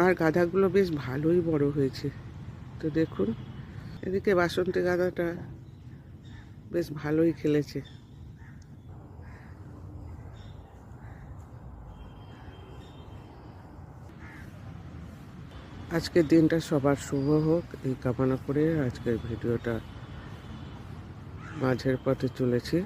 আর গাঁদাগুলো বেশ ভালোই বড় হয়েছে। তো দেখুন, এদিকে বাসন্তী গাঁদাটা বেশ ভালোই খেলেছে। আজকের দিনটা সবার শুভ হোক এই কামনা করে আজকের ভিডিওটা মাঝের পথে চলেছি।